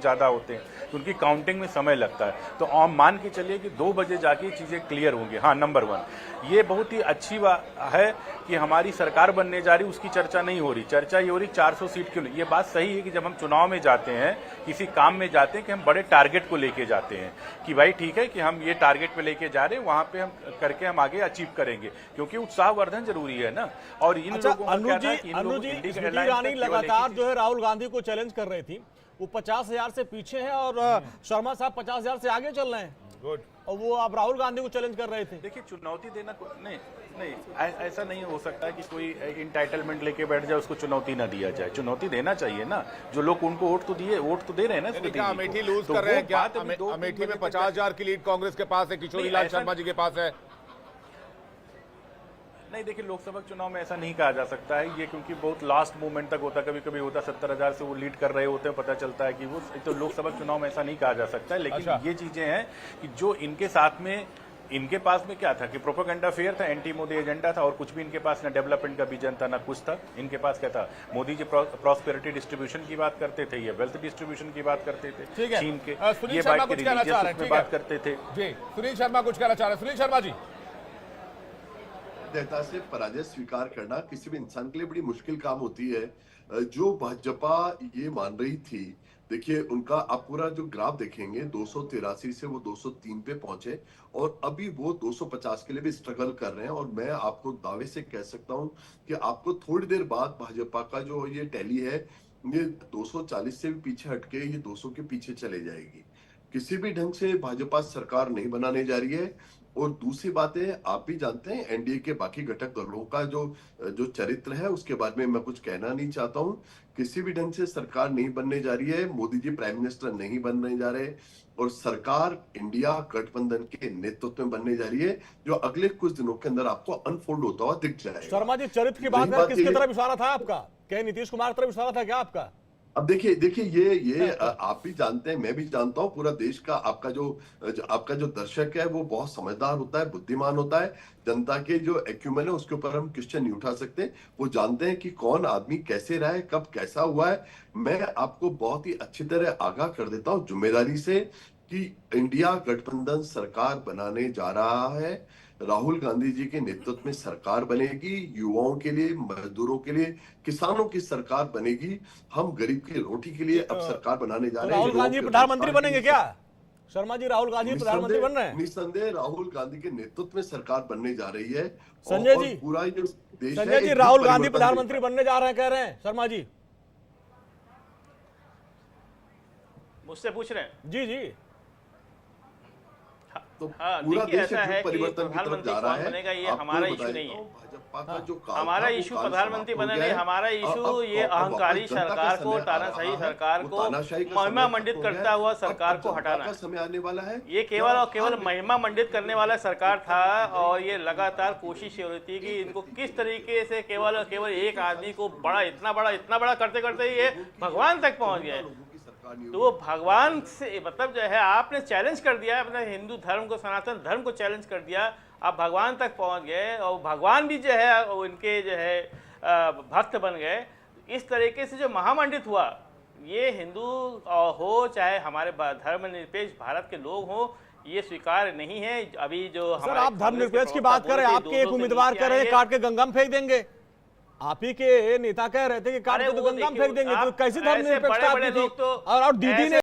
बहुत ज़्यादा होते हैं, तो उनकी काउंटिंग में समय लगता है। तो आप मान के चलिए कि 2 बजे जाके चीज़ें क्लियर होंगी। हाँ, नंबर 1 ये बहुत ही अच्छी बात है कि हमारी सरकार बनने जा रही, उसकी चर्चा नहीं हो रही। चर्चा ये हो रही 400 सीट क्यों। ये बात सही है कि जब हम चुनाव में जाते हैं, किसी काम में जाते हैं, कि हम बड़े टारगेट को लेके जाते हैं कि भाई ठीक है कि हम ये टारगेट पे लेके जा रहे हैं, वहां पे हम करके हम आगे अचीव करेंगे, क्योंकि उत्साहवर्धन जरूरी है ना। और इन लोगों का क्या था कि स्मृति ईरानी लगातार जो है राहुल गांधी को चैलेंज कर रही थी, वो 50,000 से पीछे हैं और शर्मा साहब 50,000 से आगे चल रहे हैं। गुड। और वो आप राहुल गांधी को चैलेंज कर रहे थे। देखिए, चुनौती देना नहीं, ऐसा नहीं हो सकता कि कोई इंटाइटलमेंट लेके बैठ जाए, उसको चुनौती ना दिया जाए। चुनौती देना चाहिए ना, जो लोग उनको वोट तो दे रहे हैं ना। अमेठी लूज कर रहे हैं क्या? अमेठी में 50,000 की लीड कांग्रेस के पास है, किशोरीलाल शर्मा जी के पास है। नहीं, देखिए, लोकसभा चुनाव में ऐसा नहीं कहा जा सकता है ये, क्योंकि बहुत लास्ट मोमेंट तक होता, कभी कभी होता 70,000 से वो लीड कर रहे होते हैं, पता चलता है कि वो, तो लोकसभा चुनाव में ऐसा नहीं कहा जा सकता है। लेकिन ये चीजें हैं कि जो इनके साथ में, इनके पास में क्या था कि प्रोपेगेंडा फेयर था, एंटी मोदी एजेंडा था, और कुछ भी इनके पास ना डेवलपमेंट का विजन था ना कुछ था। इनके पास क्या था, मोदी जी प्रॉस्पेरिटी डिस्ट्रीब्यूशन की बात करते थे, ये वेल्थ डिस्ट्रीब्यूशन की बात करते थे, चीन के ये बात करते थे। जी, सुनील शर्मा कुछ कहना चाह रहे हैं। सुनील शर्मा जी, देता से पराजय स्वीकार करना किसी भी इंसान के लिए बड़ी मुश्किल काम होती है। जो भाजपा ये मान रही थी, देखिए उनका आप पूरा जो ग्राफ देखेंगे 283 से वो 203 पे पहुंचे, और अभी वो 250 के लिए भी स्ट्रगल कर रहे हैं। और मैं आपको दावे से कह सकता हूं कि आपको थोड़ी देर बाद भाजपा का जो ये टैली है, ये 240 से भी पीछे हटके ये 200 के पीछे चले जाएगी। किसी भी ढंग से भाजपा सरकार नहीं बनाने जा रही है। और दूसरी बात है, आप भी जानते हैं एनडीए के बाकी घटक दलों का जो चरित्र है, उसके बारे में मैं कुछ कहना नहीं चाहता हूं। किसी भी ढंग से सरकार नहीं बनने जा रही है, मोदी जी प्राइम मिनिस्टर नहीं बनने जा रहे, और सरकार इंडिया गठबंधन के नेतृत्व में बनने जा रही है, जो अगले कुछ दिनों के अंदर आपको अनफोल्ड होता हुआ दिख जाएगा। शर्मा जी, चरित्र की बात है, किसकी तरफ इशारा था आपका? क्या नीतीश कुमार की तरफ इशारा था क्या आपका? अब देखिए ये आप भी जानते हैं, मैं भी जानता हूं, पूरा देश का आपका जो दर्शक है वो बहुत समझदार होता है, बुद्धिमान होता है। जनता के जो एक्यूमेन है उसके ऊपर हम क्वेश्चन नहीं उठा सकते। वो जानते हैं कि कौन आदमी कैसे रहा है, कब कैसा हुआ है। मैं आपको बहुत ही अच्छी तरह आगाह कर देता हूं जिम्मेदारी से कि इंडिया गठबंधन सरकार बनाने जा रहा है। राहुल गांधी जी के नेतृत्व में सरकार बनेगी, युवाओं के लिए, मजदूरों के लिए, किसानों की सरकार बनेगी। हम गरीब की रोटी के लिए अब सरकार बनाने जा रहे हैं। राहुल गांधी प्रधानमंत्री बनेंगे क्या? शर्मा जी, राहुल गांधी प्रधानमंत्री बन रहे हैं? निस्संदेह राहुल गांधी के नेतृत्व में सरकार बनने जा रही है। संजय जी, पूरा ये देश, संजय जी, राहुल गांधी प्रधानमंत्री बनने जा रहे हैं कह रहे हैं शर्मा जी। मुझसे पूछ रहे हैं? जी जी। तो हाँ, पूरा देखिए, देश ऐसा है कि परिवर्तन की तरफ जा रहा है। बनेगा ये हमारा इशू नहीं है। भाजपा का जो काल हमारा था, वो इशू काल प्रधानमंत्री समाप्त हो बनने गया नहीं, है। हमारा इशू अब ये अहंकारी जनता का सरकार को, समय आ तानाशाही रहा है। सरकार वो को, तानाशाही का महिमा समय मंडित खत्म हो करता गया है। हुआ अब सरकार को जनता हटाना का है। समय आने वाला है। ये केवल और केवल महिमा मंडित करने वाला सरकार था, और ये लगातार कोशिश हो रही थी कि इनको किस तरीके से केवल और केवल एक आदमी को इतना बड़ा करते करते ये भगवान तक पहुंच गए। तो वो भगवान से मतलब जो है, आपने चैलेंज कर दिया अपने हिंदू धर्म को, सनातन धर्म को चैलेंज कर दिया, आप भगवान तक पहुंच गए, और भगवान भी जो है उनके जो है भक्त बन गए। इस तरीके से जो महामंडित हुआ, ये हिंदू हो चाहे हमारे धर्मनिरपेक्ष भारत के लोग हो, ये स्वीकार नहीं है। अभी जो सर, आप धर्मनिरपेक्ष की बात करें, आपके एक उम्मीदवार कह रहे हैं काट के गंगा में फेंक देंगे। आप ही के नेता कह रहे थे कि काट के तो गंगा में फेंक देंगे, तो कैसी धर्मनिरपेक्षता आपकी थी? और दीदी ने